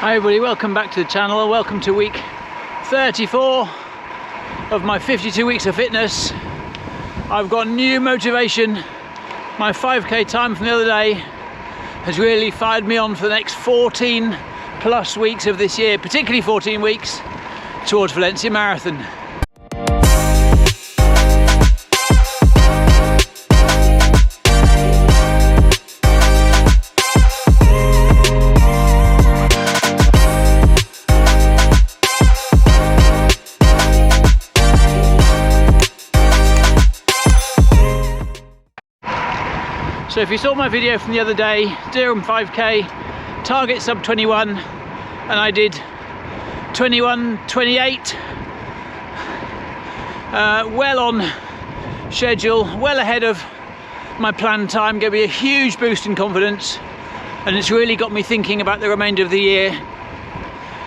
Hi everybody, welcome back to the channel and welcome to week 34 of my 52 weeks of fitness. I've got new motivation. My 5k time from the other day has really fired me on for the next 14 plus weeks of this year, particularly 14 weeks towards Valencia Marathon. So if you saw my video from the other day, Durham 5k, target sub 21, and I did 21:28, well on schedule, well ahead of my planned time, gave me a huge boost in confidence, and it's really got me thinking about the remainder of the year.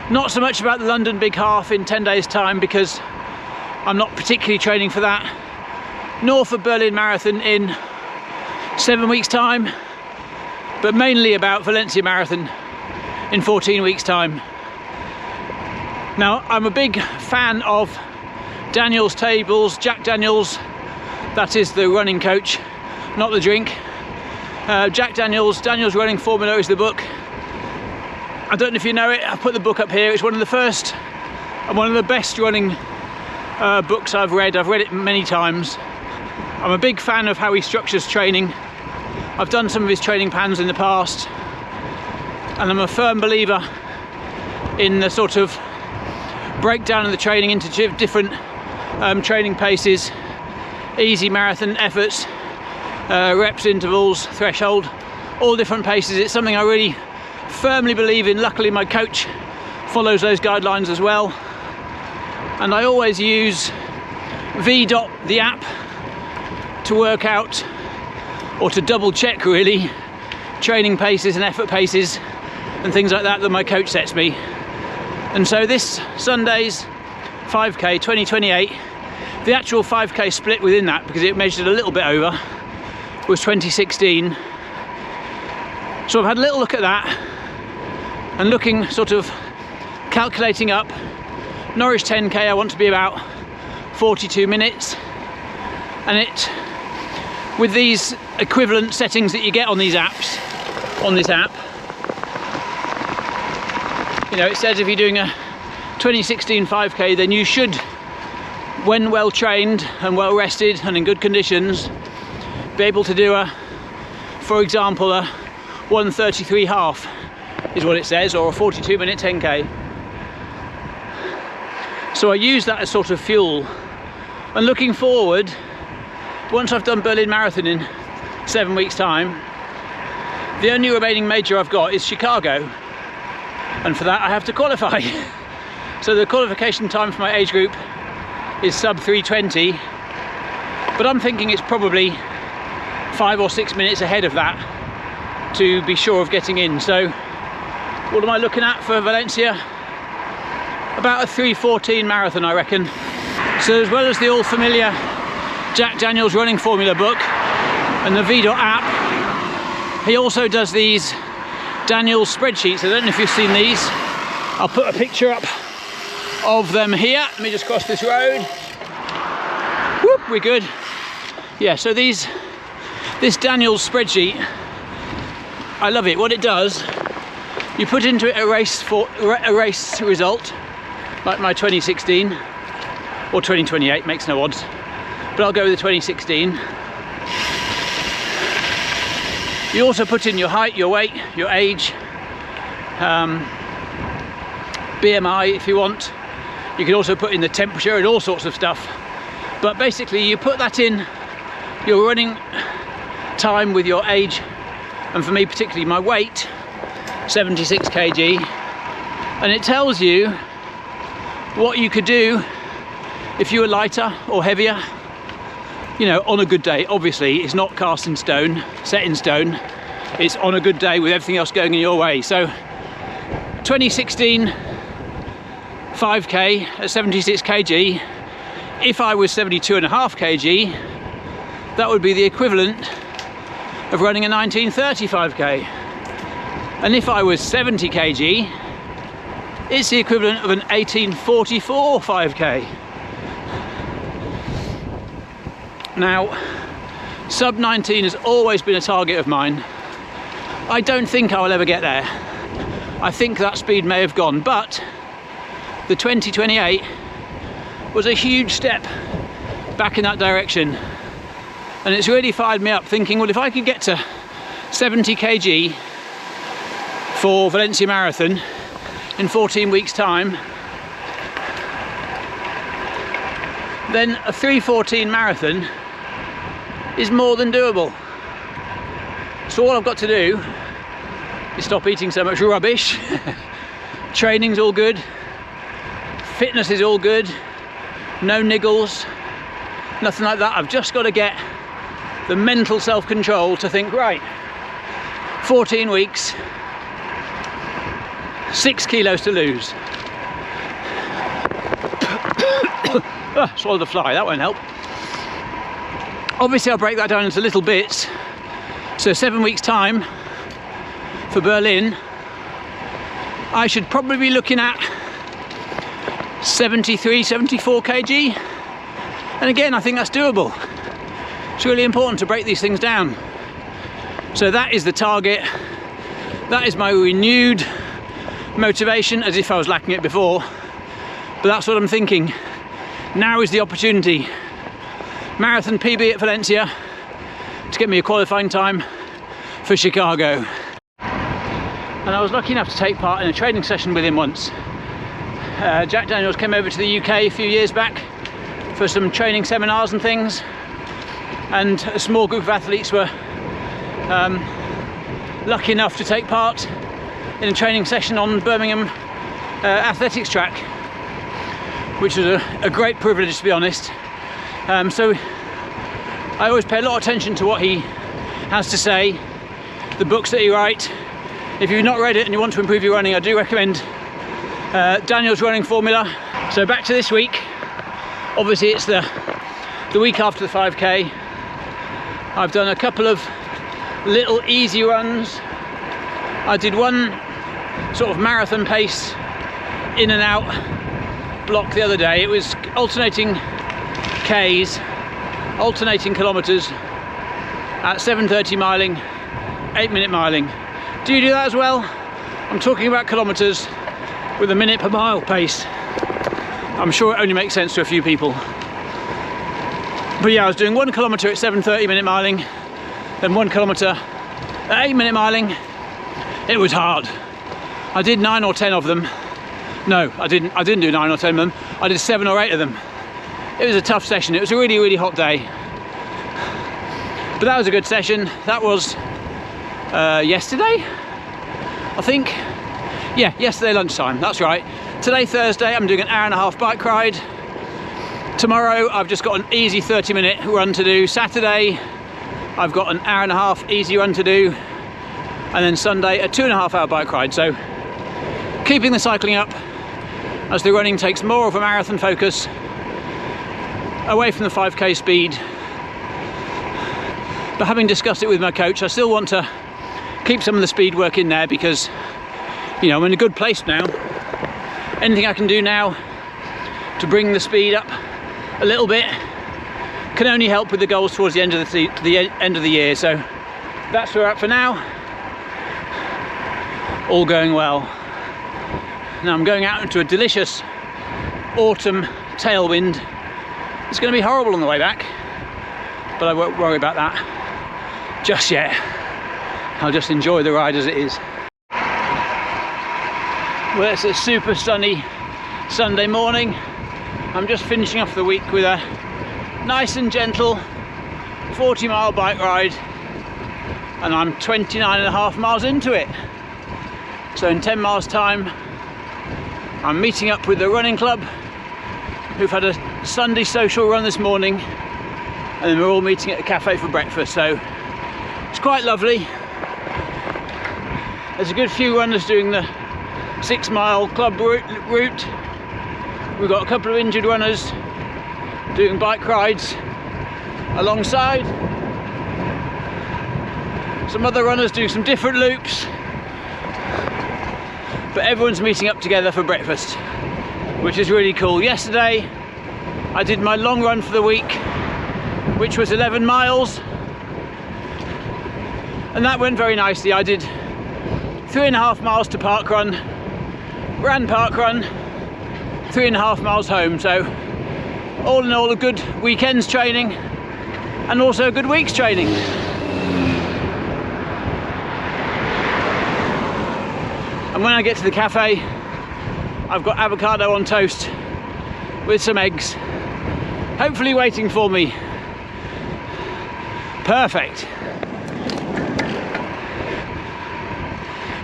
Not so much about the London Big Half in 10 days time, because I'm not particularly training for that, nor for Berlin Marathon in 7 weeks time, but mainly about Valencia Marathon in 14 weeks time. Now, I'm a big fan of Daniel's Tables, Jack Daniels, that is the running coach, not the drink. Jack Daniels Running Formula is the book. I don't know if you know it, I put the book up here. It's one of the first and one of the best running books I've read. I've read it many times. I'm a big fan of how he structures training. I've done some of his training plans in the past, and I'm a firm believer in the sort of breakdown of the training into different training paces, easy marathon efforts, reps, intervals, threshold, all different paces. It's something I really firmly believe in. Luckily my coach follows those guidelines as well, and I always use VDOT, the app, to work out, or to double check really, training paces and effort paces and things like that my coach sets me. And so this Sunday's 5k 2028, the actual 5k split within that, because it measured a little bit over, was 2016. So I've had a little look at that and looking, sort of calculating up. Norwich 10k I want to be about 42 minutes, and it, with these equivalent settings that you get on these apps, on this app, you know, it says if you're doing a 2016 5k, then you should, when well trained and well rested and in good conditions, be able to do a, for example, a 1:33.5 is what it says, or a 42-minute 10k. So I use that as sort of fuel, and looking forward, once I've done Berlin Marathon in 7 weeks time, the only remaining major I've got is Chicago, and for that I have to qualify. So the qualification time for my age group is sub 3:20, but I'm thinking it's probably 5 or 6 minutes ahead of that to be sure of getting in. So what am I looking at for Valencia? About a 3:14 marathon, I reckon. So as well as the all familiar Jack Daniels Running Formula book and the VDOT app, he also does these Daniels spreadsheets. I don't know if you've seen these. I'll put a picture up of them here. Let me just cross this road. Whoop, we're good. Yeah, so this Daniels spreadsheet, I love it. What it does, you put into it a race result, like my 2016 or 2028, makes no odds, but I'll go with the 2016. You also put in your height, your weight, your age, BMI if you want. You can also put in the temperature and all sorts of stuff. But basically you put that in your running time with your age, and for me particularly my weight, 76 kg, and it tells you what you could do if you were lighter or heavier, you know, on a good day. Obviously it's not cast in stone, set in stone, it's on a good day with everything else going in your way. So 2016 5k at 76 kg, if I was 72.5 kg, that would be the equivalent of running a 19:30 5k. And if I was 70 kg, It's the equivalent of an 1844 5k. Now, sub 19 has always been a target of mine. I don't think I will ever get there. I think that speed may have gone, but the 2028 was a huge step back in that direction. And it's really fired me up, thinking, well, if I could get to 70 kg for Valencia Marathon in 14 weeks' time, then a 3:14 marathon is more than doable. So all I've got to do is stop eating so much rubbish. Training's all good, fitness is all good, no niggles, nothing like that. I've just got to get the mental self-control to think, right, 14 weeks, 6 kilos to lose. Swallowed a fly, that won't help. Obviously I'll break that down into little bits. So 7 weeks time for Berlin, I should probably be looking at 73, 74 kg. And again, I think that's doable. It's really important to break these things down. So that is the target. That is my renewed motivation, as if I was lacking it before. But that's what I'm thinking. Now is the opportunity. Marathon PB at Valencia to get me a qualifying time for Chicago. And I was lucky enough to take part in a training session with him once. Jack Daniels came over to the UK a few years back for some training seminars and things, and a small group of athletes were lucky enough to take part in a training session on Birmingham athletics track, which was a great privilege, to be honest. So I always pay a lot of attention to what he has to say, the books that he writes. If you've not read it and you want to improve your running, I do recommend Daniel's Running Formula. So back to this week. Obviously it's the week after the 5k. I've done a couple of little easy runs. I did one sort of marathon pace in and out block the other day. It was alternating Ks, alternating kilometres at 7:30 miling, 8-minute miling. Do you do that as well? I'm talking about kilometres with a minute per mile pace. I'm sure it only makes sense to a few people. But yeah, I was doing 1 kilometre at 7:30 minute miling, then 1 kilometre at 8-minute miling. It was hard. I did 9 or 10 of them. No, I didn't do 9 or 10 of them. I did 7 or 8 of them. It was a tough session. It was a really, really hot day. But that was a good session. That was yesterday, I think. Yeah, yesterday lunchtime, that's right. Today, Thursday, I'm doing an hour-and-a-half bike ride. Tomorrow, I've just got an easy 30-minute run to do. Saturday, I've got an hour-and-a-half easy run to do. And then Sunday, a 2.5-hour bike ride. So, keeping the cycling up as the running takes more of a marathon focus, away from the 5k speed. But having discussed it with my coach, I still want to keep some of the speed work in there because, you know, I'm in a good place now. Anything I can do now to bring the speed up a little bit can only help with the goals towards the end of the year. So that's where we're at for now. All going well. Now I'm going out into a delicious autumn tailwind. It's going to be horrible on the way back, but I won't worry about that just yet. I'll just enjoy the ride as it is. Well, it's a super sunny Sunday morning. I'm just finishing off the week with a nice and gentle 40-mile bike ride, and I'm 29.5 miles into it. So in 10 miles time, I'm meeting up with the running club who've had a Sunday social run this morning, and then we're all meeting at a cafe for breakfast. So it's quite lovely. There's a good few runners doing the 6-mile club route. We've got a couple of injured runners doing bike rides alongside. Some other runners doing some different loops. but everyone's meeting up together for breakfast, which is really cool. Yesterday I did my long run for the week, which was 11 miles, and that went very nicely. I did 3.5 miles to parkrun, ran parkrun, 3.5 miles home. So all in all, a good weekend's training and also a good week's training. And when I get to the cafe, I've got avocado on toast with some eggs, hopefully waiting for me. Perfect.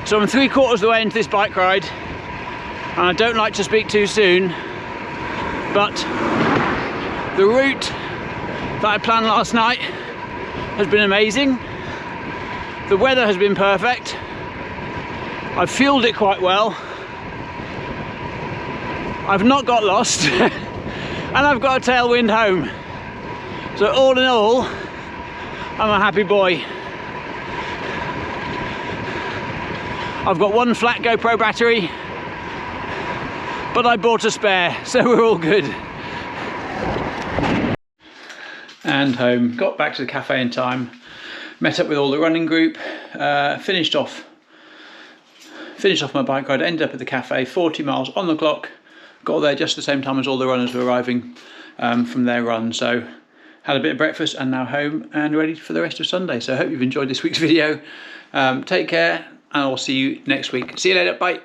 So I'm 3/4 of the way into this bike ride, and I don't like to speak too soon, but the route that I planned last night has been amazing. The weather has been perfect. I've fueled it quite well. I've not got lost and I've got a tailwind home. So all in all, I'm a happy boy. I've got one flat GoPro battery, but I bought a spare, so we're all good. And home, got back to the cafe in time, met up with all the running group, finished off my bike ride, ended up at the cafe, 40 miles on the clock, got there just the same time as all the runners were arriving from their run. So had a bit of breakfast and now home and ready for the rest of Sunday. So I hope you've enjoyed this week's video. Take care, and I'll see you next week. See you later, bye.